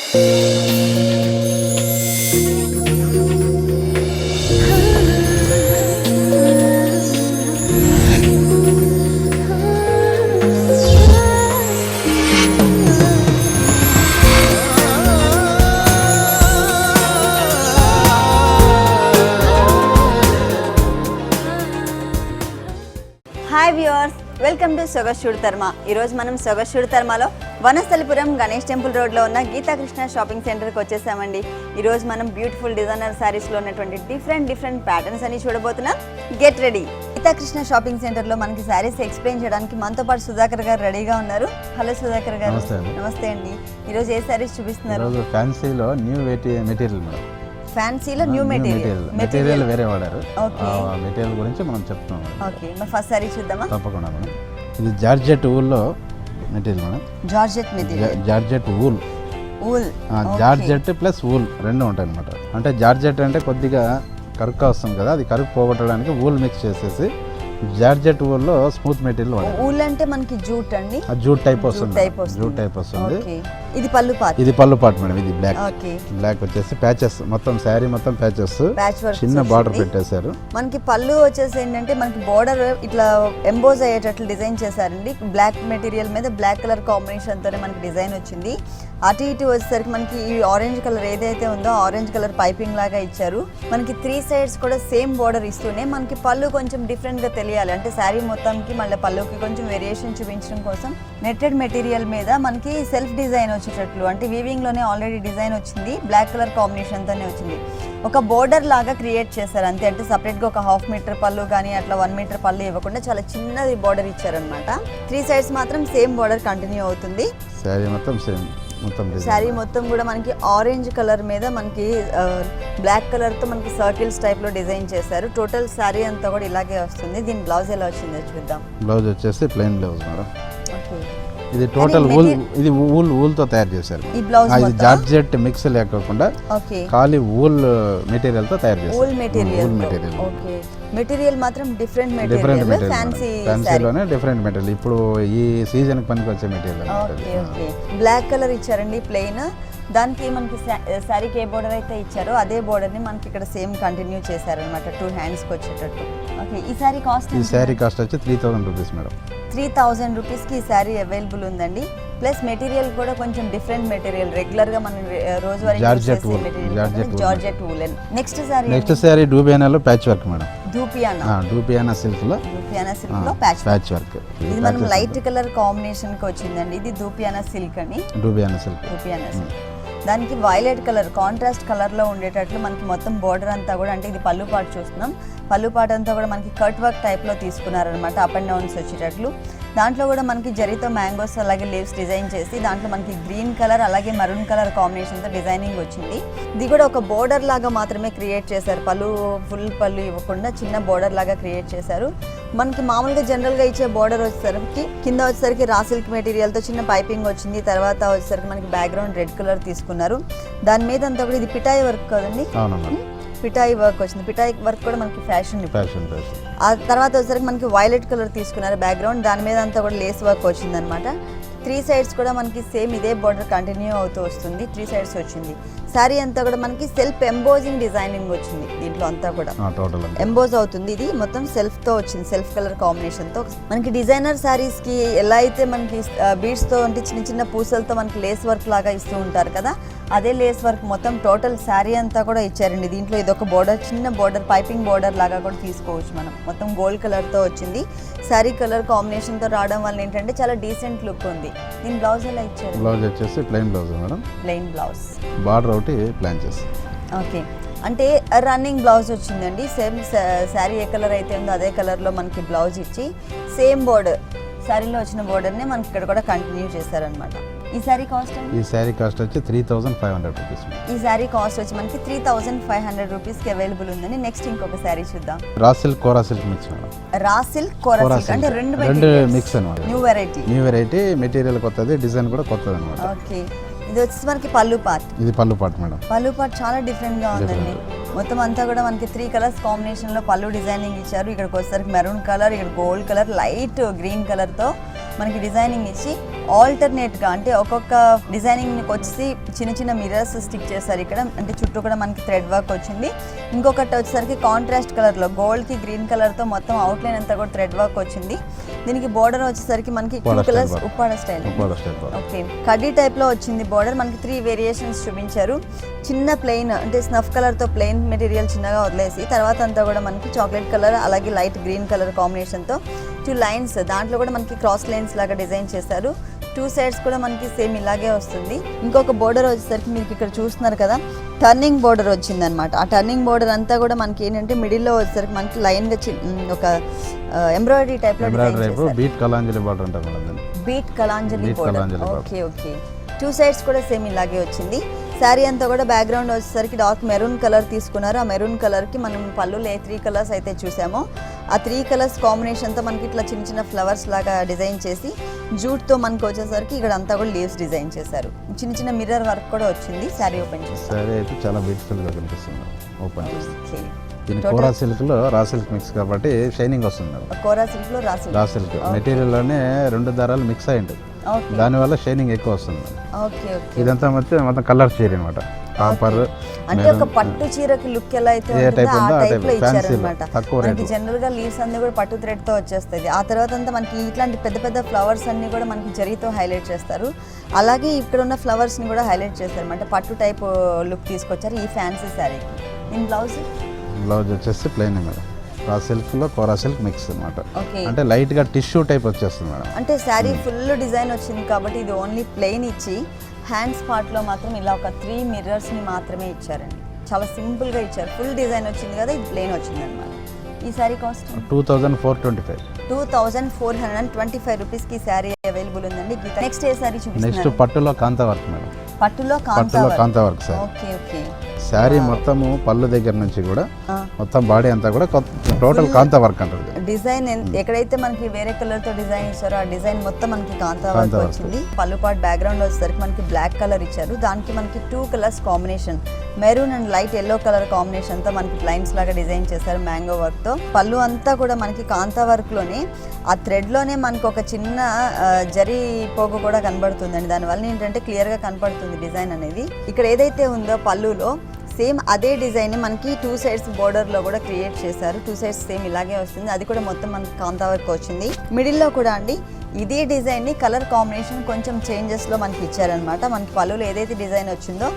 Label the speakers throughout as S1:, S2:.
S1: Hi viewers, welcome to Sogasuchudu Tharma. ఈరోజు మనం సొగస్చూడు తర్మలో వనస్థలిపురం గణేష్ టెంపుల్ రోడ్లో ఉన్న గీతాకృష్ణ షాపింగ్ సెంటర్కి వచ్చేసామండి. ఈరోజు మనం బ్యూటిఫుల్ డిజైనర్ శారీస్లో ఉన్నటువంటి డిఫరెంట్ ప్యాటర్న్స్ అని చూడబోతున్నాం. Get ready. గీతాకృష్ణ షాపింగ్ సెంటర్లో మనకి శారీస్ ఎక్స్ప్లెయిన్ చేయడానికి మనతో పాటు సుధాకర్ గారు రెడీగా ఉన్నారు. హలో సుధాకర్ గారు. నమస్తే అండి. ఈరోజు ఏ శారీస్ చూపిస్తున్నారు?
S2: ఫ్యాన్సీలో న్యూ మెటీరియల్ మేడం.
S1: ఫ్యాన్సీలో న్యూ మెటీరియల్
S2: వేరే వాడారు. మెటీరియల్ గురించి మనం చెప్తున్నాం.
S1: ఓకే, మరి ఫస్ట్ సారీ చూద్దామా?
S2: తప్పకుండా మేడం. ఇది జార్జెట్ ఊల్లో material madam.
S1: Georgette material,
S2: georgette wool. Georgette plus wool రెండు ఉంటాయి అనమాట. అంటే జార్జెట్ అంటే కొద్దిగా కరుక్క వస్తుంది కదా, అది కరుకు పోగొట్టడానికి ఊల్ మిక్స్ చేసేసి జార్జెట్ ఊల్లో స్మూత్ మెటీరియల్ వాడారు.
S1: ఊల్ అంటే మనకి జూట్ అండి,
S2: జూట్ టైప్ వస్తుంది.
S1: ఇది పళ్ళు పార్ట్.
S2: ఇది పళ్ళు పార్ట్ మేడం. ఇది బ్లాక్ వచ్చేసి ప్యాచెస్, మొత్తం శారీ మొత్తం ప్యాచెస్, చిన్న బార్డర్ పెట్టేశారు.
S1: మనకి పళ్ళు వచ్చేసి ఏంటంటే మనకి బార్డర్ ఇట్లా ఎంబోజ్ అయ్యేటట్లు డిజైన్ చేశారండి. బ్లాక్ మెటీరియల్ మీద బ్లాక్ కలర్ కాంబినేషన్ తోనే మనకి డిజైన్ వచ్చింది. అటు ఇటు వచ్చేసరికి మనకి ఈ ఆరెంజ్ కలర్ ఏదైతే ఉందో ఆరెంజ్ కలర్ పైపింగ్ లాగా ఇచ్చారు. మనకి 3 సైడ్స్ కూడా సేమ్ బార్డర్ ఇస్తూనే మనకి పళ్ళు కొంచెం డిఫరెంట్ గా తెలియాలి, అంటే శారీ మొత్తంకి మళ్ళీ పళ్ళుకి కొంచెం వేరియేషన్ చూపించడం కోసం నెట్టెడ్ మెటీరియల్ మీద మనకి సెల్ఫ్ డిజైన్ వచ్చేటట్లు, అంటే వీవింగ్ లోనే ఆల్రెడీ డిజైన్ వచ్చింది, బ్లాక్ కలర్ కాంబినేషన్ తోనే వచ్చింది. ఒక బోర్డర్ లాగా క్రియేట్ చేశారు అంతే, అంటే సపరేట్ గా ఒక 1/2 మీటర్ పళ్ళు కానీ అట్లా 1 మీటర్ పళ్ళు ఇవ్వకుండా చాలా చిన్నది బోర్డర్ ఇచ్చారనమాట. 3 సైడ్స్ మాత్రం సేమ్ బోర్డర్ కంటిన్యూ అవుతుంది.
S2: శారీ మొత్తం సేమ్.
S1: శారీ మొత్తం కూడా మనకి ఆరెంజ్ కలర్ మీద మనకి బ్లాక్ కలర్ తో మనకి సర్కిల్స్ టైప్ లో డిజైన్ చేశారు. టోటల్ శారీ అంతా కూడా ఇలాగే వస్తుంది. దీని బ్లౌజ్ ఎలా వచ్చిందో చూద్దాం.
S2: బ్లౌజ్ వచ్చేసి ప్లెయిన్ బ్లౌజ్ మేడం. ఇది టోటల్ ఊల్, ఇది ఊల్ తో తయారు చేశారు.
S1: ఈ బ్లౌజ్
S2: ఇది జార్జెట్ మిక్స్ లేకుండా ఖాళీ ఊల్ మెటీరియల్ తో తయారు చేశారు.
S1: Wool material. ఓకే, మెటీరియల్ మాత్రం డిఫరెంట్ మెటీరియల్. ఫ్యాన్సీలోనే
S2: డిఫరెంట్ మెటీరియల్, ఇప్పుడు ఈ సీజన్ కి పనికి వచ్చే మెటీరియల్.
S1: ఓకే, బ్లాక్ కలర్ ఇచ్చారండి ప్లెయిన్. దానికి మనకి శారీకి ఏ బోర్డర్ అయితే ఇచ్చారో అదే బోర్డర్ ని మనకి ఇక్కడ సేమ్ కంటిన్యూ చేశారనమాట, 2 హ్యాండ్స్ కి వచ్చేటట్టు. ఓకే, ఈ శారీ కాస్ట్
S2: వచ్చి 3000 రూపీస్ మేడం.
S1: 3000 రూపీస్ కి ఈ శారీ అవైలబుల్ ఉందండి. ప్లస్ మెటీరియల్ కూడా కొంచెం డిఫరెంట్ మెటీరియల్, రెగ్యులర్ గా మనం రోజువారీ జార్జెట్ వూలెన్. నెక్స్ట్
S2: శారీ డూబియానాలో patch work madam.
S1: Dupioni silk లో ప్యాచ్ వర్క్. ఇది మనం లైట్ కలర్ కాంబినేషన్ కి వచ్చిందండి. ఇది డూపియానా సిల్క్ అని. డూపియానా సిల్క్ దానికి వైలెట్ కలర్ కాంట్రాస్ట్ కలర్ లో ఉండేటట్లు మనకి మొత్తం బోర్డర్ అంతా కూడా, అంటే ఇది పళ్ళు పాటు చూస్తున్నాం, పళ్ళు పాటు అంతా కూడా మనకి కట్ వర్క్ టైప్ లో తీసుకున్నారనమాట, అప్ అండ్ డౌన్స్ వచ్చేటట్లు. దాంట్లో కూడా మనకి జరీతో మ్యాంగోస్ అలాగే లీవ్స్ డిజైన్ చేసి దాంట్లో మనకి గ్రీన్ కలర్ అలాగే మరూన్ కలర్ కాంబినేషన్తో డిజైనింగ్ వచ్చింది. ఇది కూడా ఒక బోర్డర్ లాగా మాత్రమే క్రియేట్ చేశారు, పళ్ళు ఫుల్ పళ్ళు ఇవ్వకుండా చిన్న బోర్డర్ లాగా క్రియేట్ చేశారు. మనకి మామూలుగా జనరల్గా ఇచ్చే బోర్డర్ వచ్చేసరికి కింద వచ్చేసరికి రా సిల్క్ మెటీరియల్తో చిన్న పైపింగ్ వచ్చింది. తర్వాత వచ్చేసరికి మనకి బ్యాక్గ్రౌండ్ రెడ్ కలర్ తీసుకున్నారు. దాని మీద అంతా కూడా ఇది పిటాయి వర్క్ కదండి, పిటాయి వర్క్ వచ్చింది. పిటాయి వర్క్ కూడా మనకి ఫ్యాషన్. ఆ తర్వాత వచ్చేసరికి మనకి వైలెట్ కలర్ తీసుకున్నారు బ్యాక్గ్రౌండ్, దాని మీద అంతా కూడా లేస్ వర్క్ వచ్చింది అనమాట. 3 సైడ్స్ కూడా మనకి సేమ్ ఇదే బార్డర్ కంటిన్యూ అవుతూ వస్తుంది. 3 సైడ్స్ వచ్చింది. శారీ అంతా కూడా మనకి సెల్ఫ్ ఎంబోజింగ్ డిజైనింగ్ వచ్చింది. దీంట్లో అంతా కూడా ఎంబోజ్ అవుతుంది. ఇది మొత్తం సెల్ఫ్ తో వచ్చింది, సెల్ఫ్ కలర్ కాంబినేషన్ తో. మనకి డిజైనర్ శారీస్ కి ఎలా అయితే మనకి బీడ్స్ తో అంటే చిన్న చిన్న పూసలతో మనకి లేస్ వర్క్ లాగా ఇస్తూ ఉంటారు కదా, అదే లేస్ వర్క్ మొత్తం టోటల్ శారీ అంతా కూడా ఇచ్చారండి. దీంట్లో ఇదొక బోర్డర్, చిన్న బోర్డర్, పైపింగ్ బోర్డర్ లాగా కూడా తీసుకోవచ్చు మనం. మొత్తం గోల్డ్ కలర్ తో వచ్చింది. శారీ కలర్ కాంబినేషన్ తో రావడం వల్ల ఏంటంటే చాలా డీసెంట్ లుక్ ఉంది. దీని బ్లౌజ్ ఎలా ఇచ్చారు?
S2: బ్లౌజ్ వచ్చేసి plain blouse madam.
S1: Plain blouse,
S2: border ఒకటి ప్లాన్ చేసి.
S1: ఓకే, అంటే రన్నింగ్ బ్లౌజ్ వచ్చిందండి. సేమ్ శారీ ఏ కలర్ అయితే ఉందో అదే కలర్ లో మనకి బ్లౌజ్ ఇచ్చి సేమ్ బోర్డర్, శారీలో వచ్చిన బోర్డర్ ని మనకి ఇక్కడ కూడా కంటిన్యూ చేశారనమాట. ఈ శారీ కాస్ట్
S2: వచ్చి 3500 రూపీస్.
S1: ఈ శారీ కాస్ట్ వచ్చి మనకి 3500 రూపీస్ కి అవైలబుల్ ఉందండి. నెక్స్ట్ ఇంకొక శారీ చూద్దాం.
S2: Raw silk kora silk mix madam.
S1: Raw silk kora silk అంటే రెండు
S2: మిక్స్ అన్నమాట.
S1: న్యూ వెరైటీ,
S2: మెటీరియల్ కొత్తది, డిజైన్ కూడా కొత్తది అన్నమాట.
S1: ఓకే, ఇది వచ్చి మనకి పళ్ళు పార్ట్.
S2: ఇది పళ్ళు పార్ట్ మేడం.
S1: పళ్ళు పార్ట్ చాలా డిఫరెంట్ గా ఉందండి. మొత్తం అంతా కూడా మనకి 3 కలర్స్ కాంబినేషన్ లో పళ్ళు డిజైనింగ్ ఇచ్చారు. ఇక్కడికి వచ్చేసరికి మెరూన్ కలర్, ఇక్కడ gold colour, light green colour తో మనకి డిజైనింగ్ ఇచ్చి ఆల్టర్నేట్గా అంటే ఒక్కొక్క డిజైనింగ్ వచ్చి చిన్న చిన్న మిర్రర్స్ స్టిక్ చేశారు ఇక్కడ, అంటే చుట్టూ కూడా మనకి థ్రెడ్ వర్క్ వచ్చింది. ఇంకొకటి వచ్చేసరికి కాంట్రాస్ట్ కలర్లో గోల్డ్కి గ్రీన్ కలర్తో మొత్తం అవుట్లైన్ అంతా కూడా థ్రెడ్ వర్క్ వచ్చింది. దీనికి బోర్డర్ వచ్చేసరికి మనకి 2 కలర్స్ ఉప్పాడ స్టైల్. ఓకే, కడ్డీ టైప్లో వచ్చింది బోర్డర్. మనకి 3 వేరియేషన్స్ చూపించారు. చిన్న ప్లెయిన్ అంటే స్నఫ్ కలర్తో ప్లెయిన్ మెటీరియల్ చిన్నగా వదిలేసి తర్వాత అంతా కూడా మనకి చాక్లెట్ కలర్ అలాగే లైట్ గ్రీన్ కలర్ కాంబినేషన్తో 2 లైన్స్, దాంట్లో కూడా మనకి క్రాస్ లైన్స్ లాగా డిజైన్ చేశారు. 2 సైడ్స్ కూడా మనకి సేమ్ ఇలాగే వస్తుంది. ఇంకొక బోర్డర్ వచ్చేసరికి మీకు ఇక్కడ చూస్తున్నారు కదా, టర్నింగ్ బోర్డర్ వచ్చింది అనమాట. ఆ టర్నింగ్ బోర్డర్ అంతా కూడా మనకి ఏంటంటే మిడిల్లో వచ్చేసరికి మనకి లైన్గా ఒక ఎంబ్రాయిడరీ టైప్లో
S2: బీట్ కలాంజలి బోర్డర్ అంటారు.
S1: Beat Kalanjali border. Okay okay, 2 sides కూడా సేమ్ ఇలాగే వచ్చింది. శారీ అంతా కూడా బ్యాక్గ్రౌండ్ వచ్చేసరికి డార్క్ మెరూన్ కలర్ తీసుకున్నారు. ఆ మెరూన్ కలర్కి మనం పళ్ళులో 3 కలర్స్ అయితే చూసామో ఆ 3 కలర్స్ కాంబినేషన్తో మనకి ఇట్లా చిన్న చిన్న ఫ్లవర్స్ లాగా డిజైన్ చేసి జూట్తో మనకి వచ్చేసరికి ఇక్కడ అంతా కూడా లీవ్స్ డిజైన్ చేశారు. చిన్న చిన్న మిర్రర్ వర్క్ కూడా వచ్చింది. శారీ ఓపెన్ చేస్తాం.
S2: శారీ అయితే చాలా బ్యూటిఫుల్గా కనిపిస్తుంది ఓపెన్ చేస్తే. దీని కోరా సిల్క్లో రా సిల్క్ మిక్స్ కాబట్టి షైనింగ్ వస్తుంది.
S1: కోరా సిల్క్లో రా సిల్క్
S2: మెటీరియల్లోనే 2 దారాలు మిక్స్ అయి ఉంటుంది, దానివల్ల షైనింగ్ ఎక్కువ వస్తుంది. ఇదంతా మొత్తం కలర్ చీర అనమాట. కాపర్
S1: అంటే ఒక పట్టు చీరకి లుక్ ఎలా అయితే ఉంటుందో ఆ టైప్ లో ఇచ్చారనమాట. మనకి జనరల్ గా లీవ్స్ అన్ని కూడా పట్టు థ్రెడ్ తో వచ్చేస్తుంది. ఆ తర్వాత అంతా మనకి ఇట్లాంటి పెద్ద పెద్ద ఫ్లవర్స్ అన్ని కూడా మనకి జరీతో హైలైట్ చేస్తారు. అలాగే ఇక్కడ ఉన్న ఫ్లవర్స్ ని కూడా హైలైట్ చేస్తారు అనమాట. పట్టు టైప్ లుక్ తీసుకొచ్చారు ఈ ఫ్యాన్సీ శారీకి. దీని బ్లౌజ్
S2: వచ్చేసి ప్లెయిన్ మేడం. రా సిల్క్ లో కోరా సిల్క్ మిక్స్ అనమాట. అంటే లైట్ గా టిష్యూ టైప్ వచ్చేస్తుంది మేడం.
S1: అంటే శారీ ఫుల్ డిజైన్ వచ్చింది కాబట్టి ఇది ఓన్లీ ప్లెయిన్ ఇచ్చి హ్యాండ్స్ పార్ట్ లో మాత్రం ఇలా ఒక 3 మిర్రర్స్ ని మాత్రమే ఇచ్చారండి. చాలా సింపుల్ గా ఇచ్చారు. ఫుల్ డిజైన్ వచ్చింది కదా, ఇది ప్లెయిన్ వచ్చింది అనమాట. ఈ శారీ కాస్ట్ 2425 రూపీస్ కి శారీ అవైలబుల్ ఉందండి. నెక్స్ట్ ఏ శారీ చూపిస్తున్నారు?
S2: నెక్స్ట్ పట్టులో కాంతా వర్క్ మేడం.
S1: పట్టులో kantha work sir. Okay okay.
S2: Sari మొత్తము పళ్ళు దగ్గర నుంచి కూడా మొత్తం బాడీ అంతా కూడా టోటల్ కాంతా వర్క్ అంటారు.
S1: డిజైన్ ఎక్కడైతే మనకి వేరే కలర్ తో డిజైన్ ఇచ్చారో ఆ డిజైన్ మొత్తం మనకి కాంతా వర్క్ వచ్చింది. పళ్ళు పార్ట్ బ్యాక్గ్రౌండ్ వచ్చేసరికి మనకి బ్లాక్ కలర్ ఇచ్చారు. దానికి మనకి 2 colours combination maroon and light yellow colour combination తో మనకి లైన్స్ లాగా డిజైన్ చేశారు మ్యాంగో వర్క్ తో. పళ్ళు అంతా కూడా మనకి కాంతా వర్క్ లోనే ఆ థ్రెడ్ లోనే మనకి ఒక చిన్న జరీ పోగు కూడా కనబడుతుందండి. దానివల్ల ఏంటంటే క్లియర్ గా కనపడుతుంది డిజైన్ అనేది. ఇక్కడ ఏదైతే ఉందో పళ్ళులో సేమ్ అదే డిజైన్ మనకి 2 సైడ్స్ బోర్డర్ లో కూడా క్రియేట్ చేశారు. 2 సైడ్స్ సేమ్ ఇలాగే వస్తుంది. అది కూడా మొత్తం మనకి కాంతా వర్క్ వచ్చింది. మిడిల్ లో కూడా అండి ఇదే డిజైన్ ని కలర్ కాంబినేషన్ కొంచెం చేంజెస్ లో మనకి ఇచ్చారనమాట. మనకి పళ్ళులో ఏదైతే డిజైన్ వచ్చిందో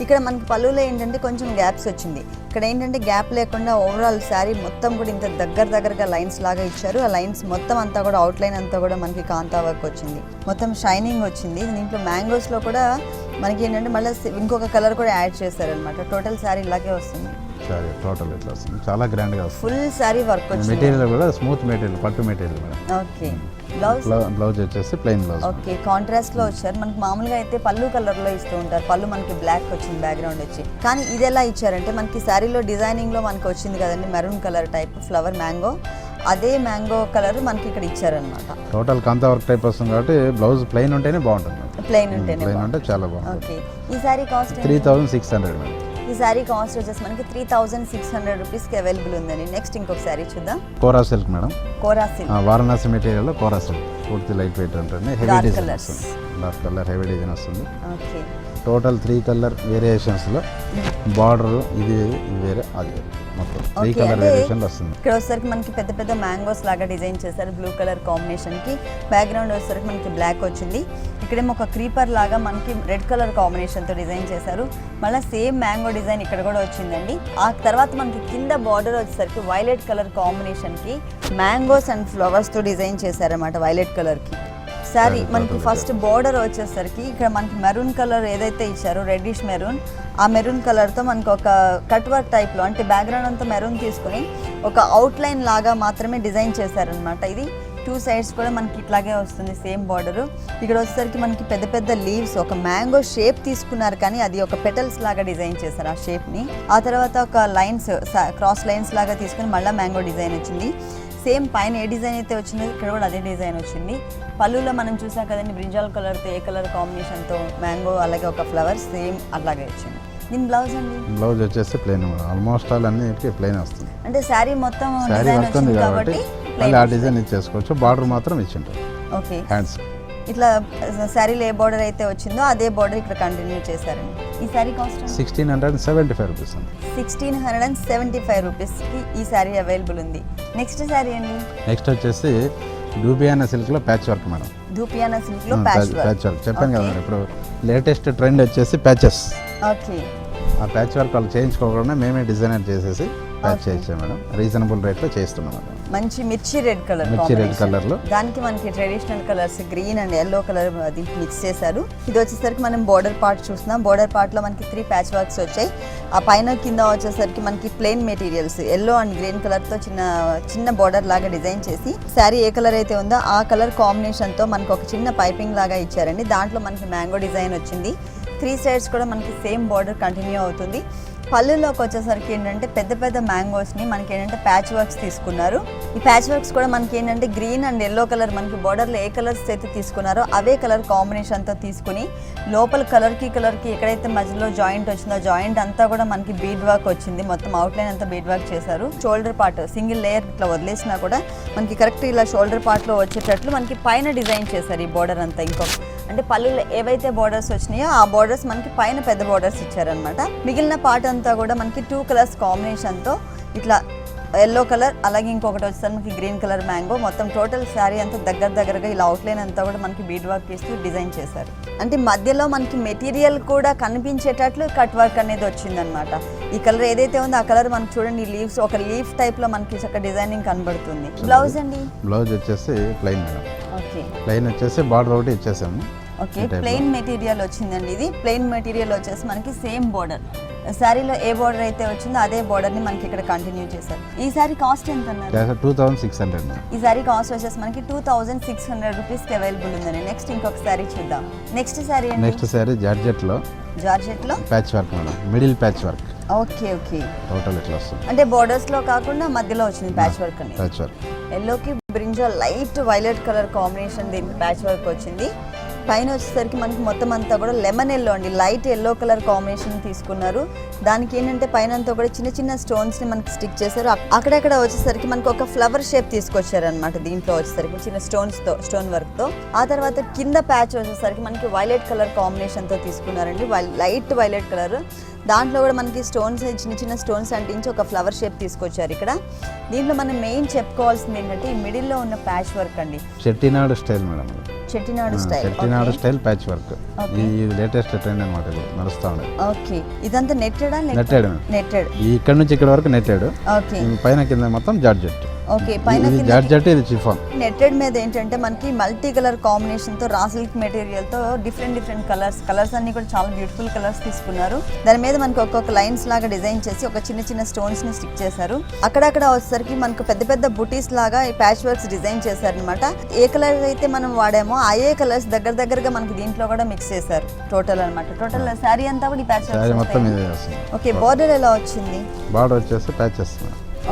S1: ఇక్కడ మనకి పళ్ళులో ఏంటంటే కొంచెం గ్యాప్స్ వచ్చింది. ఇక్కడ ఏంటంటే గ్యాప్ లేకుండా ఓవరాల్ శారీ మొత్తం కూడా ఇంత దగ్గరగా లైన్స్ లాగా ఇచ్చారు. ఆ లైన్స్ మొత్తం అంతా కూడా అవుట్లైన్ అంతా కూడా మనకి కాంతా వర్క్ వచ్చింది. మొత్తం షైనింగ్ వచ్చింది. దీంట్లో మ్యాంగోస్ లో కూడా మనకి ఏంటంటే మళ్ళీ ఇంకొక కలర్ కూడా యాడ్ చేశారనమాట. టోటల్ శారీ ఇలాగే వస్తుంది.
S2: శారీ టోటల్ ఇట్లా వస్తుంది. చాలా గ్రాండ్ గా వస్తుంది.
S1: ఫుల్ శారీ వర్క్ వచ్చింది.
S2: మెటీరియల్ కూడా స్మూత్ మెటీరియల్, పట్టు మెటీరియల్ మేడం.
S1: ఓకే.
S2: బ్లౌజ్ వచ్చేసి ప్లెయిన్ బ్లౌజ్.
S1: ఓకే, కాంట్రాస్ట్ లో వచ్చారు. మనకి మామూలుగా అయితే పళ్ళు కలర్ లో ఇస్తూ ఉంటారు. పళ్ళు మనకి బ్లాక్ వచ్చింది బ్యాక్గ్రౌండ్ వచ్చి. కానీ ఇది ఎలా ఇచ్చారంటే మనకి శారీలో డిజైనింగ్ లో మనకి వచ్చింది కదండి maroon colour type flower mango, అదే మ్యాంగో కలర్ మనకి ఇక్కడ ఇచ్చారనమాట.
S2: టోటల్ కాంతా వర్క్ టైప్ వస్తుంది కాబట్టి బ్లౌజ్ ప్లెయిన్ ఉంటేనే బాగుంటుంది.
S1: ప్లెయిన్ ఉంటే
S2: చాలా బాగుంటుంది.
S1: ఓకే. ఈ శారీ కాస్ట్
S2: 3600 మేడం.
S1: ఈ శారీ కాస్ట్ వచ్చేసి మనకి 3600 రూపీస్కి అవైలబుల్ ఉందండి. నెక్స్ట్ ఇంకొక శారీ చూద్దాం.
S2: కోరా సిల్క్ మేడం.
S1: కోరా సిల్క్
S2: వారణాసి మెటీరియల్ లో కోరా సిల్క్. పూర్తి లైట్ వెయిట్ ఉంటుంది. హెవీ డిజైన్ వస్తుంది. డార్క్ కలర్ హెవీ డిజైన్ వస్తుంది.
S1: ఓకే.
S2: టోటల్ 3 కలర్ వేరియేషన్స్లో బార్డర్ ఇది వేరే అది మొత్తం 3 కలర్ వేరియేషన్ వస్తుంది.
S1: ఇక్కడ వచ్చేసరికి మనకి పెద్ద పెద్ద మ్యాంగోస్ లాగా డిజైన్ చేశారు బ్లూ కలర్ కాంబినేషన్కి. బ్యాక్గ్రౌండ్ వచ్చేసరికి మనకి బ్లాక్ వచ్చింది. ఇక్కడేమో ఒక క్రీపర్ లాగా మనకి రెడ్ కలర్ కాంబినేషన్తో డిజైన్ చేశారు. మళ్ళీ సేమ్ మ్యాంగో డిజైన్ ఇక్కడ కూడా వచ్చిందండి. ఆ తర్వాత మనకి కింద బార్డర్ వచ్చేసరికి వైలెట్ కలర్ కాంబినేషన్కి మ్యాంగోస్ అండ్ ఫ్లవర్స్తో డిజైన్ చేశారన్నమాట వైలెట్ కలర్కి. శారీ మనకి ఫస్ట్ బోర్డర్ వచ్చేసరికి ఇక్కడ మనకి మెరూన్ కలర్ ఏదైతే ఇచ్చారో రెడ్డిష్ మెరూన్, ఆ మెరూన్ కలర్తో మనకి ఒక కట్ వర్క్ టైప్లో అంటే బ్యాక్గ్రౌండ్ అంతా మెరూన్ తీసుకుని ఒక అవుట్లైన్ లాగా మాత్రమే డిజైన్ చేశారనమాట. ఇది 2 సైడ్స్ కూడా మనకి ఇట్లాగే వస్తుంది సేమ్ బార్డరు. ఇక్కడ వచ్చేసరికి మనకి పెద్ద పెద్ద లీవ్స్ ఒక మ్యాంగో షేప్ తీసుకున్నారు కానీ అది ఒక పెటల్స్ లాగా డిజైన్ చేశారు ఆ షేప్ని. ఆ తర్వాత ఒక లైన్స్ క్రాస్ లైన్స్ లాగా తీసుకుని మళ్ళీ మ్యాంగో డిజైన్ వచ్చింది. సేమ్ పైన ఏ డిజైన్ అయితే వచ్చిందో ఇక్కడ కూడా అదే డిజైన్ వచ్చింది. పళ్ళులో మనం చూసాం కదండి బ్రింజాల్ కలర్తో ఏ కలర్ కాంబినేషన్తో మ్యాంగో అలాగే ఒక ఫ్లవర్ సేమ్ అట్లాగే వచ్చింది. దీని బ్లౌజ్ అండి.
S2: బ్లౌజ్ వచ్చేసి ప్లెయిన్ ఆల్మోస్ట్ ఆల్ అన్నిటికీ ప్లెయిన్ వస్తుంది.
S1: అంటే శారీ మొత్తం డిజైన్ వచ్చింది కాబట్టి
S2: ఆ డిజైన్ ఇచ్చేసుకోవచ్చు. బార్డర్ మాత్రం ఇచ్చింటారు.
S1: ఓకే.
S2: హ్యాండ్స్
S1: ఇట్లా శారీలో ఏ బార్డర్ అయితే వచ్చిందో అదే బార్డర్ ఇక్కడ కంటిన్యూ చేశారండి. ఈ శారీ కాస్ట్
S2: 1675 రూపీస్ అండి.
S1: 1675 రూపీస్కి ఈ శారీ అవైలబుల్ ఉంది. నెక్స్ట్ శారీ అండి.
S2: నెక్స్ట్ వచ్చేసి డూబియానా సిల్క్లో ప్యాచ్ వర్క్ మేడం.
S1: డూబియానా సిల్క్లో ప్యాచ్
S2: వర్క్ చెప్పాను కదా మేడం. ఇప్పుడు లేటెస్ట్ ట్రెండ్ వచ్చేసి ప్యాచెస్.
S1: ఓకే.
S2: ఆ ప్యాచ్ వర్క్ వాళ్ళు చేయించుకోకుండా మేమే డిజైనర్ చేసేసి ప్యాచ్ చేయించాం మేడం. రీజనబుల్ రేట్లో చేస్తున్నాం మేడం.
S1: మంచి మిర్చి రెడ్ కలర్,
S2: మిర్చి రెడ్ కలర్లో
S1: దానికి మనకి traditional colours green and yellow colour దీనికి మిక్స్ చేశారు. ఇది వచ్చేసరికి మనం బోర్డర్ పార్ట్ చూస్తున్నాం. బోర్డర్ పార్ట్లో మనకి 3 ప్యాచ్ వర్క్స్ వచ్చాయి. ఆ పైన కింద వచ్చేసరికి మనకి plain materials yellow and green కలర్తో చిన్న బోర్డర్ లాగా డిజైన్ చేసి శారీ ఏ కలర్ అయితే ఉందో ఆ కలర్ కాంబినేషన్తో మనకు ఒక చిన్న పైపింగ్ లాగా ఇచ్చారండి. దాంట్లో మనకి మ్యాంగో డిజైన్ వచ్చింది. 3 సైడ్స్ కూడా మనకి సేమ్ బార్డర్ కంటిన్యూ అవుతుంది. పళ్ళులోకి వచ్చేసరికి ఏంటంటే పెద్ద పెద్ద మ్యాంగోస్ని మనకి ఏంటంటే ప్యాచ్ వర్క్స్ తీసుకున్నారు. ఈ ప్యాచ్ వర్క్స్ కూడా మనకి ఏంటంటే గ్రీన్ అండ్ ఎల్లో కలర్ మనకి బార్డర్లో ఏ కలర్స్ అయితే తీసుకున్నారో అవే కలర్ కాంబినేషన్తో తీసుకుని లోపల కలర్కి ఎక్కడైతే మధ్యలో జాయింట్ వచ్చిందో జాయింట్ అంతా కూడా మనకి బీడ్ వర్క్ వచ్చింది. మొత్తం అవుట్లైన్ అంతా బీడ్ వర్క్ చేశారు. షోల్డర్ పార్ట్ సింగిల్ లేయర్ ఇట్లా వదిలేసినా కూడా మనకి కరెక్ట్ ఇలా షోల్డర్ పార్ట్లో వచ్చేటట్లు మనకి పైన డిజైన్ చేశారు ఈ బార్డర్ అంతా. అంటే పళ్ళులో ఏవైతే బార్డర్స్ వచ్చినాయో ఆ బార్డర్స్ మనకి పైన పెద్ద బార్డర్స్ ఇచ్చారనమాట. మిగిలిన పార్ట్ అంతా కూడా మనకి 2 కలర్స్ కాంబినేషన్తో ఇట్లా ఎల్లో కలర్ అలాగే ఇంకొకటి వచ్చేసరికి మనకి గ్రీన్ కలర్ మ్యాంగో మొత్తం టోటల్ శారీ అంతా దగ్గరగా ఇలా అవుట్లైన్ అంతా కూడా మనకి బీడ్ వర్క్ చేస్తూ డిజైన్ చేశారు. అంటే మధ్యలో మనకి మెటీరియల్ కూడా కనిపించేటట్లు కట్ వర్క్ అనేది వచ్చిందనమాట. ఈ కలర్ ఏదైతే ఉందో ఆ కలర్ మనకి చూడండి లీవ్స్ ఒక లీఫ్ టైప్లో మనకి చక్కగా డిజైనింగ్ కనబడుతుంది. బ్లౌజ్ అండి.
S2: బ్లౌజ్ వచ్చేసి ప్లెయిన్ మేడం.
S1: ఓకే.
S2: ప్లెయిన్ వచ్చేసి బార్డర్ ఒకటి ఇచ్చేసాము.
S1: ఓకే. ప్లెయిన్ మెటీరియల్ వచ్చిందండి. ఇది ప్లెయిన్ మెటీరియల్ వచ్చేసి మనకి సేమ్ బార్డర్ శారీలో ఏ బార్డర్ అయితే వచ్చిందో అదే బార్డర్ని మనకి ఇక్కడ కంటిన్యూ చేశారు. ఈ శారీ కాస్ట్ ఎంత అన్నారు?
S2: 2600.
S1: ఈ శారీ కాస్ట్ వచ్చేసి మనకి 2600 రూపీస్కి అవైలబుల్ ఉందండి. నెక్స్ట్ ఇంకొక శారీ చూద్దాం. నెక్స్ట్ శారీ
S2: జార్జెట్లో patch work madam. Middle patch work.
S1: Okay.
S2: Total ఇట్లా వస్తుంది.
S1: అంటే బోర్డర్స్ లో కాకుండా మధ్యలో వచ్చింది ప్యాచ్ వర్క్ అని.
S2: ప్యాచ్ వర్క్
S1: ఎల్లోకి brinjal light violet colour combination దీనికి ప్యాచ్ వర్క్ వచ్చింది. పైన వచ్చేసరికి మనకి మొత్తం అంతా కూడా లెమన్ ఎల్లో అండి, లైట్ ఎల్లో కలర్ కాంబినేషన్ తీసుకున్నారు. దానికి ఏంటంటే పైన అంతా కూడా చిన్న స్టోన్స్ని మనకి స్టిక్ చేశారు. అక్కడక్కడ వచ్చేసరికి మనకి ఒక ఫ్లవర్ షేప్ తీసుకొచ్చారు అనమాట. దీంట్లో వచ్చేసరికి చిన్న స్టోన్ వర్క్తో. ఆ తర్వాత కింద ప్యాచ్ వచ్చేసరికి మనకి వైలెట్ కలర్ కాంబినేషన్తో తీసుకున్నారండి. Light violet colour. దాంట్లో కూడా మనకి స్టోన్స్ చిన్న స్టోన్స్ అంటించి ఒక ఫ్లవర్ షేప్ తీసుకొచ్చారు ఇక్కడ. దీంట్లో మనం మెయిన్ చెప్పుకోవాల్సింది ఏంటంటే ఈ మిడిల్లో ఉన్న ప్యాచ్ వర్క్ అండి.
S2: Chettinad style madam.
S1: Chettinad
S2: style patch work. ఇది లేటెస్ట్ ట్రెండ్ అన్నమాట. ఇప్పుడు నడుస్తా ఉంది.
S1: ఓకే. ఇదంతా నెట్టెడ్
S2: ఇక్కడ నుంచి ఇక్కడ వరకు నెట్టెడ్.
S1: ఓకే.
S2: పైన కింద మొత్తం జార్జెట్.
S1: ఓకే. పైన
S2: జార్జెట్, ఇది చిఫాన్.
S1: నెట్టెడ్ మీద ఏంటంటే మనకి మల్టీ కలర్ కాంబినేషన్ తో రా సిల్క్ మెటీరియల్ తో డిఫరెంట్ కలర్స్ అన్ని కూడా చాలా బ్యూటిఫుల్ కలర్స్ తీసుకున్నారు. దాని మీద మనకి ఒక్కొక్క లైన్స్ లాగా డిజైన్ చేసి ఒక చిన్న స్టోన్స్ ని స్టిక్ చేశారు. అక్కడక్కడ వచ్చేసరికి మనకు పెద్ద బుటీస్ లాగా ఈ ప్యాచ్ వర్క్స్ డిజైన్ చేశారనమాట. ఏ కలర్ అయితే మనం వాడామో అయ్యే కలర్స్ దగ్గరగా మనకి దీంట్లో కూడా మిక్స్ చేశారు టోటల్ అనమాట. టోటల్ శారీ అంతా కూడా ఈ ప్యాచ్ వర్క్స్. ఓకే. బార్డర్ ఎలా వచ్చింది?
S2: బార్డర్ వచ్చేసి ప్యాచెస్.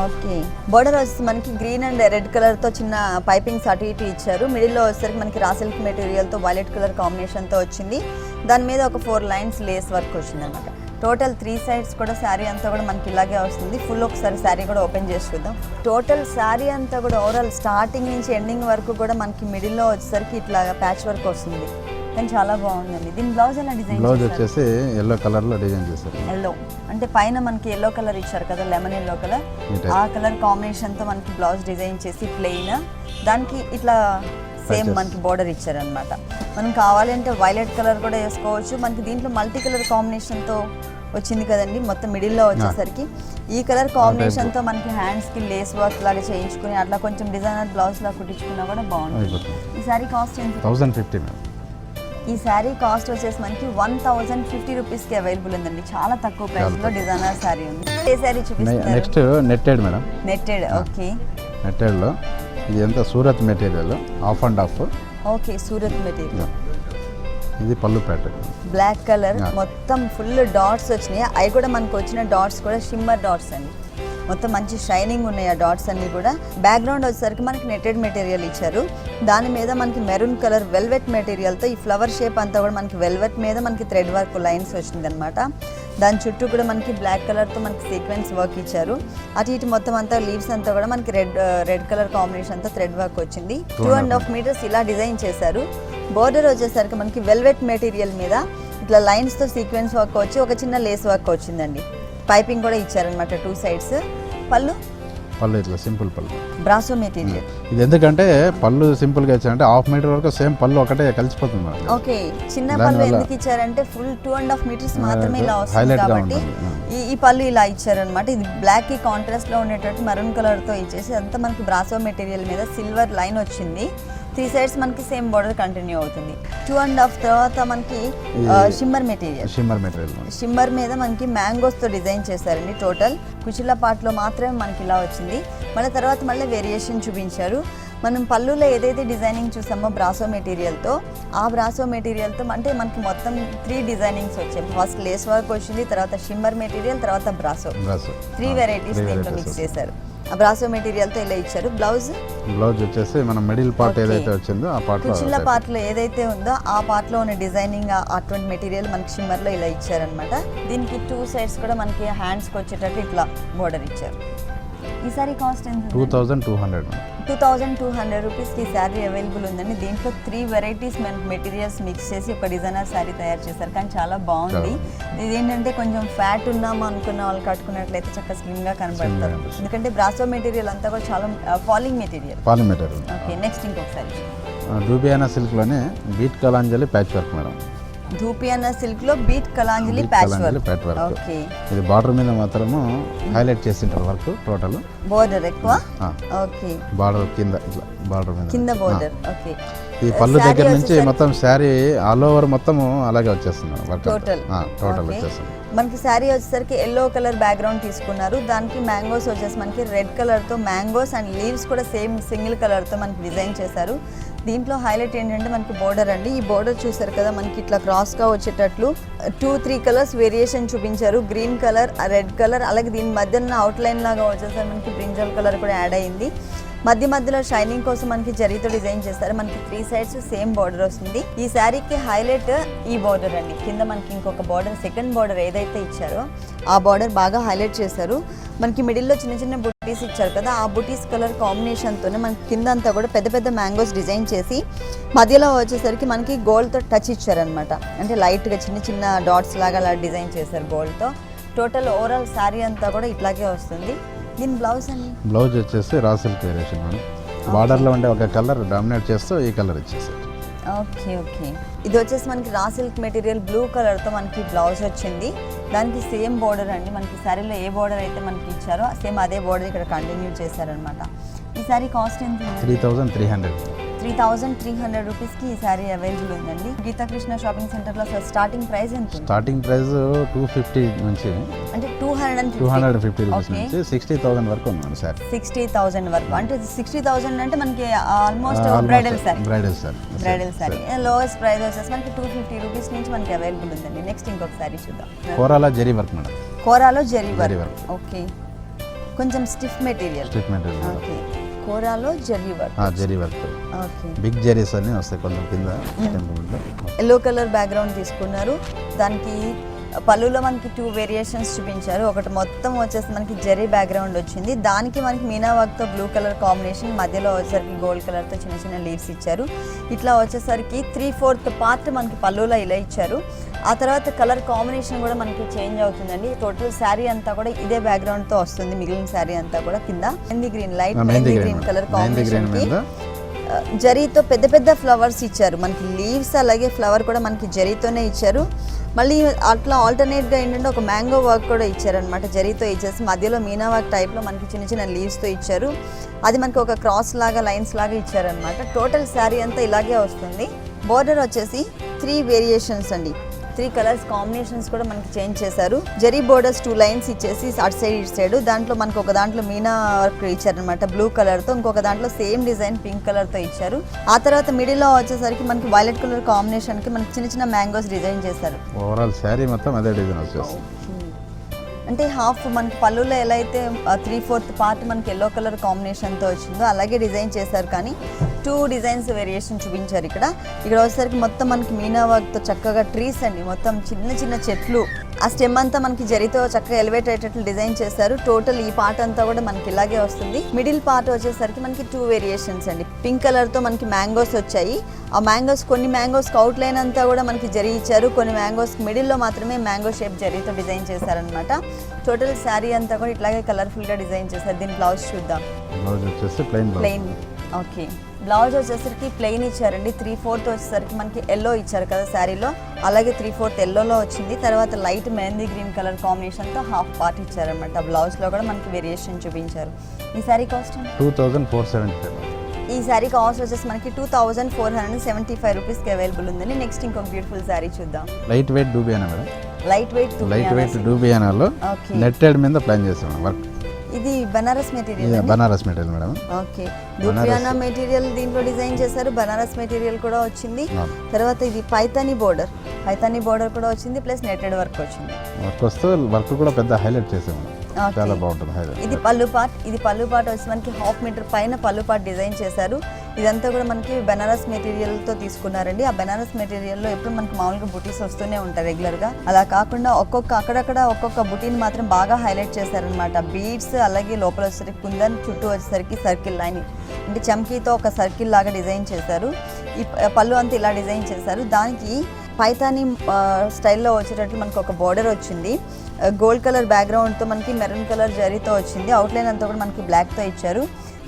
S1: ఓకే. బార్డర్ వచ్చేసి మనకి గ్రీన్ అండ్ రెడ్ కలర్తో చిన్న పైపింగ్స్ అటు ఇటు ఇచ్చారు. మిడిల్లో వచ్చేసరికి మనకి రా సిల్క్ మెటీరియల్తో వైలెట్ కలర్ కాంబినేషన్తో వచ్చింది. దాని మీద ఒక 4 లైన్స్ లేస్ వర్క్ వచ్చింది అనమాట. టోటల్ 3 సైడ్స్ కూడా శారీ అంతా కూడా మనకి ఇలాగే వస్తుంది. ఫుల్ ఒకసారి శారీ కూడా ఓపెన్ చేసి చూద్దాం. టోటల్ శారీ అంతా కూడా ఓవరాల్ స్టార్టింగ్ నుంచి ఎండింగ్ వరకు కూడా మనకి మిడిల్లో వచ్చేసరికి ఇట్లా ప్యాచ్ వర్క్ వస్తుంది. కానీ చాలా బాగుందండి. దీని బ్లౌజ్ ఎలా డిజైన్?
S2: బ్లౌజ్ వచ్చేసి ఎల్లో కలర్లో డిజైన్ చేశారు.
S1: ఎల్లో అంటే పైన మనకి ఎల్లో కలర్ ఇచ్చారు కదా, లెమన్ ఎల్లో కలర్. ఆ కలర్ కాంబినేషన్తో మనకి బ్లౌజ్ డిజైన్ చేసి ప్లెయిన్ దానికి ఇట్లా సేమ్ మనకి బోర్డర్ ఇచ్చారనమాట. మనం కావాలంటే వైలెట్ కలర్ కూడా వేసుకోవచ్చు. మనకి దీంట్లో మల్టీ కలర్ కాంబినేషన్తో వచ్చింది కదండి. మొత్తం మిడిల్లో వచ్చేసరికి ఈ కలర్ కాంబినేషన్తో మనకి హ్యాండ్స్కి లేస్ వర్క్ లాగా చేయించుకుని అట్లా కొంచెం డిజైనర్ బ్లౌజ్ లాగా కుట్టించుకున్నా కూడా బాగుంటుంది. ఈ శారీ కాస్ట్ ఎంత?
S2: 1050.
S1: ఈ శారీ కాస్ట్ వచ్చేసి మనకి 1050 రూపీస్కి అవైలబుల్ ఉందండి. చాలా తక్కువ ప్రైస్లో డిజైనర్ శారీ ఉంది. ఏ శారీ చూపిస్తున్నారు?
S2: Next netted madam.
S1: Netted. Okay.
S2: నెట్టెడ్లో ఇది ఎంత Surat material, half and half.
S1: Okay. Surat material.
S2: ఇది పళ్ళు ప్యాటర్న్.
S1: బ్లాక్ కలర్ మొత్తం ఫుల్ డాట్స్ వచ్చినాయి. అవి కూడా మనకు వచ్చిన డాట్స్ కూడా షిమ్మర్ డాట్స్ అండి. మొత్తం మంచి షైనింగ్ ఉన్నాయి ఆ డాట్స్ అన్నీ కూడా. బ్యాక్గ్రౌండ్ వచ్చేసరికి మనకి నెట్టెడ్ మెటీరియల్ ఇచ్చారు. దాని మీద మనకి మెరూన్ కలర్ వెల్వెట్ మెటీరియల్తో ఈ ఫ్లవర్ షేప్ అంతా కూడా మనకి వెల్వెట్ మీద మనకి థ్రెడ్ వర్క్ లైన్స్ వచ్చిందనమాట. దాని చుట్టూ కూడా మనకి బ్లాక్ కలర్తో మనకి సీక్వెన్స్ వర్క్ ఇచ్చారు. అటు ఇటు మొత్తం అంతా లీవ్స్ అంతా కూడా మనకి రెడ్ కలర్ కాంబినేషన్తో థ్రెడ్ వర్క్ వచ్చింది. 2.5 మీటర్స్ ఇలా డిజైన్ చేశారు. బోర్డర్ వచ్చేసరికి మనకి వెల్వెట్ మెటీరియల్ మీద ఇట్లా లైన్స్తో సీక్వెన్స్ వర్క్ వచ్చి ఒక చిన్న లేస్ వర్క్ వచ్చిందండి. పైపింగ్ కూడా ఇచ్చారనమాట 2 సైడ్స్. పళ్ళు
S2: ఇట్లా సింపుల్ పళ్ళు,
S1: బ్రాసో మెటీరియల్.
S2: ఇది ఎందుకంటే పళ్ళు సింపుల్ గా ఇచ్చారంటే 1/2 మీటర్ వరకు సేమ్ పళ్ళు ఒకటే కలిసిపోతుంది మేడం.
S1: ఓకే, చిన్న పళ్ళు ఎందుకు ఇచ్చారంటే ఫుల్ 2.5 మీటర్స్ మాత్రమే ఇలా వస్తుంది కాబట్టి ఈ పళ్ళు ఇలా ఇచ్చారనమాట. ఇది బ్లాక్ కి కాంట్రాస్ట్ లో ఉండేటట్టు మరూన్ కలర్ తో ఇచ్చేసి అంతా మనకి బ్రాసో మెటీరియల్ మీద సిల్వర్ లైన్ వచ్చింది. 3 సైడ్స్ మనకి సేమ్ బోర్డర్ కంటిన్యూ అవుతుంది. 2.5 తర్వాత మనకి షిమ్మర్ మెటీరియల్. షిమ్మర్ మీద మనకి మ్యాంగోస్ తో డిజైన్ చేశారండి. టోటల్ కుచిల పార్ట్ లో మాత్రమే మనకి ఇలా వచ్చింది. మళ్ళీ తర్వాత మళ్ళీ వేరియేషన్ చూపించారు. మనం పళ్ళులో ఏదైతే డిజైనింగ్ చూసామో బ్రాసో మెటీరియల్తో, ఆ బ్రాసో మెటీరియల్తో అంటే మనకి మొత్తం 3 డిజైనింగ్స్ వచ్చాయి. ఫస్ట్ లేస్ వర్క్ వచ్చింది, తర్వాత షిమ్మర్ మెటీరియల్, తర్వాత బ్రాసో. 3 వెరైటీస్ దీంట్లో మిక్స్ చేశారు. ఆ బ్రాసో మెటీరియల్తో ఇలా ఇచ్చారు. బ్లౌజ్
S2: వచ్చేసి మనం మిడిల్ పార్ట్ ఏదైతే వచ్చిందో ఆ పార్ట్ లో
S1: కుచిల పార్ట్ లో ఏదైతే ఉందో ఆ పార్ట్ లో ఉన్న డిజైనింగ్ అటువంటి మెటీరియల్ మనకి షిమ్మర్ లో ఇలా ఇచ్చారనమాట. దీనికి 2 సైడ్స్ కూడా మనకి హ్యాండ్స్ కి వచ్చేటట్టు ఇట్లా బోర్డర్ ఇచ్చారు. ఈ సారీ కాస్ట్ ఎంత? 2200 రూపీస్కి ఈ శారీ అవైలబుల్ ఉందండి. దీంట్లో 3 వెరైటీస్ మనకి మెటీరియల్స్ మిక్స్ చేసి ఒక డిజైనర్ శారీ తయారు చేశారు. కానీ చాలా బాగుంది. ఇది ఏంటంటే కొంచెం ఫ్యాట్ ఉన్నాము అనుకున్న వాళ్ళు కట్టుకున్నట్లయితే చక్కగా స్లిమ్గా కనబడతారు. ఎందుకంటే బ్రాసో మెటీరియల్ అంతా కూడా చాలా ఫాలింగ్ మెటీరియల్. ఓకే, నెక్స్ట్ ఇంకొకసారి
S2: డూబియానా సిల్క్లోనే బీట్ కలాంజలి ప్యాచ్ వర్క్ మేడం.
S1: ధూపియానా సిల్క్ లో బీట్ కలాంజలి ప్యాచ్ వర్క్.
S2: ఓకే, ఇది బార్డర్ మీద మాత్రము హైలైట్ చేసింటారు వర్క్. టోటల్
S1: బోర్డర్ ఎక్కువ. ఓకే,
S2: బార్డర్ కింద ఇట్లా బార్డర్ మీద
S1: కింద బోర్డర్. ఓకే,
S2: ఈ పళ్ళు దగ్గర నుంచి మొత్తం శారీ ఆల్ ఓవర్ మొత్తం అలాగే వచ్చేస్తుంది వర్క్. టోటల్ వచ్చేస్తుంది.
S1: మనకి శారీ వచ్చేసరికి ఎల్లో కలర్ బ్యాక్గ్రౌండ్ తీసుకున్నారు. దానికి మ్యాంగోస్ వచ్చేసి మనకి రెడ్ కలర్ తో మ్యాంగోస్ అండ్ లీవ్స్ కూడా సేమ్ సింగిల్ కలర్ తో మనకి డిజైన్ చేశారు. దీంట్లో హైలైట్ ఏంటంటే మనకి బోర్డర్ అండి. ఈ బోర్డర్ చూసారు కదా, మనకి ఇట్లా క్రాస్గా వచ్చేటట్లు 2-3 కలర్స్ వేరియేషన్ చూపించారు. గ్రీన్ కలర్, రెడ్ కలర్, అలాగే దీని మధ్యన అవుట్లైన్ లాగా వచ్చేసరికి మనకి బ్రింజల్ కలర్ కూడా యాడ్ అయింది. మధ్యలో షైనింగ్ కోసం మనకి జరీతో డిజైన్ చేస్తారు. మనకి 3 సైడ్స్ సేమ్ బోర్డర్ వస్తుంది. ఈ శారీకి హైలైట్ ఈ బోర్డర్ అండి. కింద మనకి ఇంకొక బోర్డర్, సెకండ్ బోర్డర్ ఏదైతే ఇచ్చారో ఆ బోర్డర్ బాగా హైలైట్ చేశారు. మనకి మిడిల్లో చిన్న చిన్న బుటీస్ ఇచ్చారు కదా, ఆ బుటీస్ కలర్ కాంబినేషన్తోనే మనకి కింద అంతా కూడా పెద్ద పెద్ద మ్యాంగోస్ డిజైన్ చేసి మధ్యలో వచ్చేసరికి మనకి గోల్డ్తో టచ్ ఇచ్చారనమాట. అంటే లైట్గా చిన్న చిన్న డాట్స్ లాగా అలా డిజైన్ చేశారు గోల్డ్తో. టోటల్ ఓవరాల్ శారీ అంతా కూడా ఇట్లాగే వస్తుంది. దీని బ్లౌజ్ అండి,
S2: బ్లౌజ్ వచ్చేసి రా సిల్క్ వేరియేషన్ మేడం. బార్డర్లో ఉండే ఒక కలర్ డామినేట్ చేస్తూ ఈ కలర్ ఇచ్చేసారు.
S1: ఓకే, ఇది వచ్చేసి మనకి రా సిల్క్ మెటీరియల్ బ్లూ కలర్తో మనకి బ్లౌజ్ వచ్చింది. దానికి సేమ్ బోర్డర్ అండి. మనకి శారీలో ఏ బోర్డర్ అయితే మనకి ఇచ్చారో సేమ్ అదే బోర్డర్ ఇక్కడ కంటిన్యూ చేశారనమాట. ఈ శారీ కాస్ట్ ఎంత? 3300 రూపీస్కి ఈ శారీ అవైలబుల్ ఉందండి. గీతాకృష్ణ షాపింగ్ సెంటర్లో స్టార్టింగ్ ప్రైస్ ఎంత?
S2: స్టార్టింగ్ ప్రైస్ 250 నుంచి
S1: అంటే 250
S2: రూపీస్ నుంచి 60,000 వరకు ఉంది సార్.
S1: 60,000 వరకు అంటే 60,000 అంటే మనకి almost bridal sari. Lowest price వచ్చేసి మనకి 250 రూపీస్ నుంచి మనకి అవైలబుల్ ఉందండి. నెక్స్ట్ ఇంకొక శారీ చూద్దాం.
S2: కోరాలో జరీ వర్క్ మేడం.
S1: కోరాలో జరీ వర్క్. ఓకే, కొంచెం స్టిఫ్ మెటీరియల్. ఓకే, కోరాలో zari work.
S2: Okay, big zaris అన్ని వస్తాయి కొంచెం కింద.
S1: ఎల్లో కలర్ బ్యాక్గ్రౌండ్ తీసుకున్నారు. దానికి పళ్ళులో మనకి 2 వేరియేషన్స్ చూపించారు. ఒకటి మొత్తం వచ్చేసి మనకి జరీ బ్యాక్గ్రౌండ్ వచ్చింది. దానికి మనకి మీనా వర్క్తో బ్లూ కలర్ కాంబినేషన్, మధ్యలో వచ్చేసరికి గోల్డ్ కలర్తో చిన్న చిన్న లీవ్స్ ఇచ్చారు. ఇట్లా వచ్చేసరికి 3/4 పార్ట్ మనకి పళ్ళులో ఇలా ఇచ్చారు. ఆ తర్వాత కలర్ కాంబినేషన్ కూడా మనకి చేంజ్ అవుతుందండి. టోటల్ శారీ అంతా కూడా ఇదే బ్యాక్గ్రౌండ్తో వస్తుంది. మిగిలిన శారీ అంతా కూడా కింద mehndi green, light mehndi green colour కాంబినేషన్కి జరీతో పెద్ద పెద్ద ఫ్లవర్స్ ఇచ్చారు. మనకి లీవ్స్ అలాగే ఫ్లవర్ కూడా మనకి జరీతోనే ఇచ్చారు. మళ్ళీ అట్లా ఆల్టర్నేట్గా ఏంటంటే ఒక మ్యాంగో వర్క్ కూడా ఇచ్చారనమాట. జరీతో ఇచ్చేసి మధ్యలో మీనా వర్క్ టైప్లో మనకి చిన్న చిన్న లీవ్స్తో ఇచ్చారు. అది మనకి ఒక క్రాస్ లాగా లైన్స్ లాగా ఇచ్చారనమాట. టోటల్ శారీ అంతా ఇలాగే వస్తుంది. బోర్డర్ వచ్చేసి 3 వేరియేషన్స్ అండి. 3 కలర్స్ కాంబినేషన్స్ కూడా మనకి చేంజ్ చేశారు. జరీ బోర్డర్స్ 2 లైన్స్ ఇచ్చేసి అటు సైడ్ ఇటు సైడ్ దాంట్లో మనకి ఒక దాంట్లో మీనా వర్క్ ఇచ్చారనమాట బ్లూ కలర్తో, ఇంకొక దాంట్లో సేమ్ డిజైన్ పింక్ కలర్తో ఇచ్చారు. ఆ తర్వాత మిడిల్లో వచ్చేసరికి మనకి వైలెట్ కలర్ కాంబినేషన్కి మనకి చిన్న చిన్న మ్యాంగోస్ డిజైన్ చేశారు.
S2: ఓవరాల్ శారీ మొత్తం అదే డిజైన్ వచ్చేస్తుంది.
S1: అంటే హాఫ్ మనకి పళ్ళులో ఎలా అయితే 3/4 పార్ట్ మనకి ఎల్లో కలర్ కాంబినేషన్తో వచ్చిందో అలాగే డిజైన్ చేశారు. కానీ 2 డిజైన్స్ వేరియేషన్ చూపించారు. ఇక్కడ వచ్చేసరికి మొత్తం మనకి మీనా వర్క్తో చక్కగా ట్రీస్ అండి, మొత్తం చిన్న చిన్న చెట్లు ఆ స్టెమ్ అంతా మనకి జరీతో చక్కగా ఎలివేట్ అయ్యేటట్లు డిజైన్ చేశారు. టోటల్ ఈ పార్ట్ అంతా కూడా మనకి ఇలాగే వస్తుంది. మిడిల్ పార్ట్ వచ్చేసరికి మనకి 2 వేరియేషన్స్ అండి. పింక్ కలర్ తో మనకి మ్యాంగోస్ వచ్చాయి. ఆ మ్యాంగోస్ కొన్ని మ్యాంగోస్ అవుట్ లైన్ అంతా కూడా మనకి జరీ ఇచ్చారు. కొన్ని మ్యాంగోస్ మిడిల్ లో మాత్రమే మ్యాంగో షేప్ జరీతో డిజైన్ చేశారనమాట. టోటల్ శారీ అంతా కూడా ఇట్లాగే కలర్ఫుల్ గా డిజైన్ చేశారు. దీని బ్లౌజ్ చూద్దాం.
S2: బ్లౌజ్ వచ్చేసి ప్లెయిన్.
S1: ఓకే, బ్లౌజ్ వచ్చేసరికి ప్లెయిన్ ఇచ్చారండి. 3/4 వచ్చేసరికి మనకి ఎల్లో ఇచ్చారు కదా శారీలో, అలాగే 3/4 ఎల్లోలో వచ్చింది. తర్వాత లైట్ మెహందీ గ్రీన్ కలర్ కాంబినేషన్తో హాఫ్ పార్ట్ ఇచ్చారనమాట. బ్లౌజ్లో కూడా మనకి వేరియేషన్ చూపించారు. ఈ శారీ కాస్ట్
S2: 2475.
S1: ఈ శారీ కాస్ట్ వచ్చేసి మనకి 2475 రూపీస్కి అవైలబుల్ ఉందండి. నెక్స్ట్ ఇంకొక బ్యూటిఫుల్ శారీ చూద్దాం.
S2: లైట్ వెయిట్ డూబియానా మేడం.
S1: లైట్ వెయిట్
S2: డూబియానాలో నెట్టెడ్ మీద ప్లాన్ చేసాం వర్క్.
S1: ఇది Banaras material.
S2: Banaras material madam.
S1: Okay, దూపియానా మెటీరియల్ దీంట్లో డిజైన్ చేశారు. బనారస్ మెటీరియల్ కూడా వచ్చింది. తర్వాత ఇది పైతానీ బోర్డర్ కూడా వచ్చింది. ప్లస్ నెట్టెడ్ వర్క్ వచ్చింది.
S2: వర్క్ వస్తే వర్క్ కూడా పెద్ద హైలైట్ చేసాము. చాలా బాగుంటుంది హైలైట్.
S1: ఇది పళ్ళు పార్ట్ వచ్చి మనకి 1/2 మీటర్ పైన పళ్ళు పార్ట్ డిజైన్ చేశారు. ఇదంతా కూడా మనకి బనారస్ మెటీరియల్ తో తీసుకున్నారండి. ఆ బనారస్ మెటీరియల్ లో ఎప్పుడు మనకి మామూలుగా బుటీస్ వస్తూనే ఉంటాయి రెగ్యులర్ గా. అలా కాకుండా అక్కడక్కడ ఒక్కొక్క బుటీని మాత్రం బాగా హైలైట్ చేశారనమాట. బీడ్స్, అలాగే లోపల వచ్చేసరికి కుందన్, చుట్టూ వచ్చేసరికి సర్కిల్ లైన్ అంటే చమ్కీతో ఒక సర్కిల్ లాగా డిజైన్ చేశారు. ఈ పళ్ళు అంతా ఇలా డిజైన్ చేశారు. దానికి పైతానీ స్టైల్లో వచ్చేటట్లు మనకు ఒక బోర్డర్ వచ్చింది. గోల్డ్ కలర్ బ్యాక్గ్రౌండ్తో మనకి మెరూన్ కలర్ జరీతో వచ్చింది. అవుట్లైన్ అంతా కూడా మనకి బ్లాక్తో ఇచ్చారు.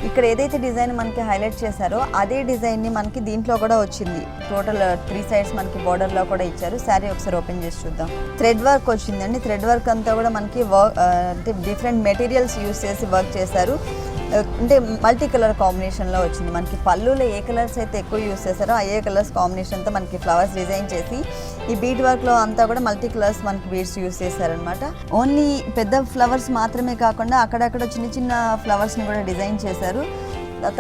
S1: ఇక్కడ ఏదైతే డిజైన్ మనకి హైలైట్ చేశారో అదే డిజైన్ని మనకి దీంట్లో కూడా వచ్చింది. టోటల్ 3 సైడ్స్ మనకి బోర్డర్లో కూడా ఇచ్చారు. శారీ ఒకసారి ఓపెన్ చేసి చూద్దాం. థ్రెడ్ వర్క్ వచ్చిందండి. థ్రెడ్ వర్క్ అంతా కూడా మనకి అంటే డిఫరెంట్ మెటీరియల్స్ యూస్ చేసి వర్క్ చేశారు. అంటే మల్టీ కలర్ కాంబినేషన్లో వచ్చింది. మనకి పళ్ళులో ఏ కలర్స్ అయితే ఎక్కువ యూస్ చేశారో ఆ ఏ కలర్స్ కాంబినేషన్తో మనకి ఫ్లవర్స్ డిజైన్ చేసి ఈ బీడ్ వర్క్లో అంతా కూడా మల్టీ కలర్స్ మనకి బీడ్స్ యూస్ చేశారనమాట. ఓన్లీ పెద్ద ఫ్లవర్స్ మాత్రమే కాకుండా అక్కడక్కడ చిన్న చిన్న ఫ్లవర్స్ని కూడా డిజైన్ చేశారు.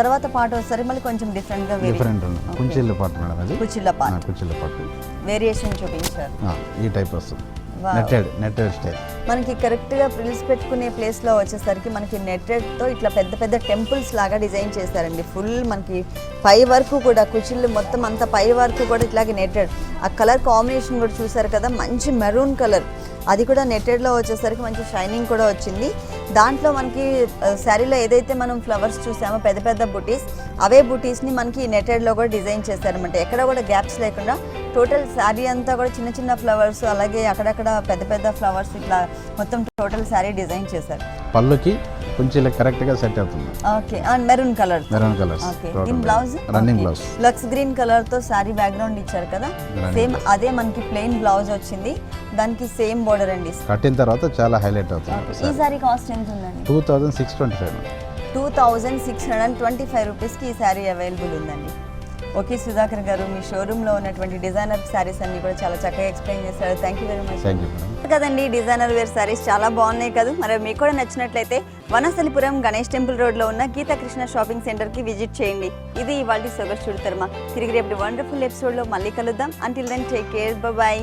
S1: తర్వాత పార్ట్ వస్తారు మళ్ళీ కొంచెం డిఫరెంట్గా
S2: కుచ్చిళ్ళ పార్ట్
S1: వేరియేషన్ చూపించారు.
S2: ఈ టైప్ వస్తుంది. నెట్టెడ్ స్టైల్
S1: మనకి కరెక్ట్గా ప్రిల్స్ పెట్టుకునే ప్లేస్లో వచ్చేసరికి మనకి నెట్టెడ్తో ఇట్లా పెద్ద పెద్ద టెంపుల్స్ లాగా డిజైన్ చేశారండి. ఫుల్ మనకి పై వరకు కూడా కుచిళ్ళు మొత్తం అంతా పై వరకు కూడా ఇట్లాగే నెట్టెడ్. ఆ కలర్ కాంబినేషన్ కూడా చూసారు కదా, మంచి మెరూన్ కలర్. అది కూడా నెట్టెడ్లో వచ్చేసరికి మంచి షైనింగ్ కూడా వచ్చింది. దాంట్లో మనకి శారీలో ఏదైతే మనం ఫ్లవర్స్ చూసామో పెద్ద పెద్ద బుటీస్, అవే బుటీస్ని మనకి నెట్టెడ్లో కూడా డిజైన్ చేశారనమాట. ఎక్కడ కూడా గ్యాప్స్ లేకుండా టోటల్ శారీ అంతా కూడా చిన్న చిన్న ఫ్లవర్స్, అలాగే అక్కడక్కడ పెద్ద పెద్ద ఫ్లవర్స్, ఇట్లా మొత్తం టోటల్ శారీ డిజైన్ చేశారు.
S2: పళ్ళుకి కొంచెం కరెక్ట్ గా సెట్ అవుతుంది.
S1: Okay, and maroon colour.
S2: Okay,
S1: దీని బ్లౌజ్
S2: రన్నింగ్ బ్లౌజ్
S1: లక్స్ గ్రీన్ కలర్ తో శారీ బ్యాక్గ్రౌండ్ ఇచ్చారు కదా, సేమ్ అదే మనకి ప్లెయిన్ బ్లౌజ్ వచ్చింది. దానికి సేమ్ బోర్డర్ అండి.
S2: కట్టిన తర్వాత చాలా హైలైట్ అవుతుంది.
S1: ఈ శారీ కాస్ట్ ఎంత ఉందండి? 2625 రూపీస్కి ఈ శారీ అవైలబుల్ ఉందండి. ఓకే సుధాకర్ గారు, మీ షోరూంలో ఉన్నటువంటి డిజైనర్ శారీస్ అన్ని కూడా చాలా చక్కగా ఎక్స్ప్లెయిన్ చేశారు. Thank you very much. కదండి, డిజైనర్ వేర్ శారీస్ చాలా బాగున్నాయి కదా. మరి మీకు కూడా నచ్చినట్లయితే వనస్థలిపురం గణేష్ టెంపుల్ రోడ్లో ఉన్న గీతా కృష్ణ షాపింగ్ సెంటర్కి విజిట్ చేయండి. ఇది ఇవాళ సొగసు చూడతర్మ. తిరిగి రేపు వండర్ఫుల్ ఎపిసోడ్లో మళ్ళీ కలుద్దాం. Until then take care, bye.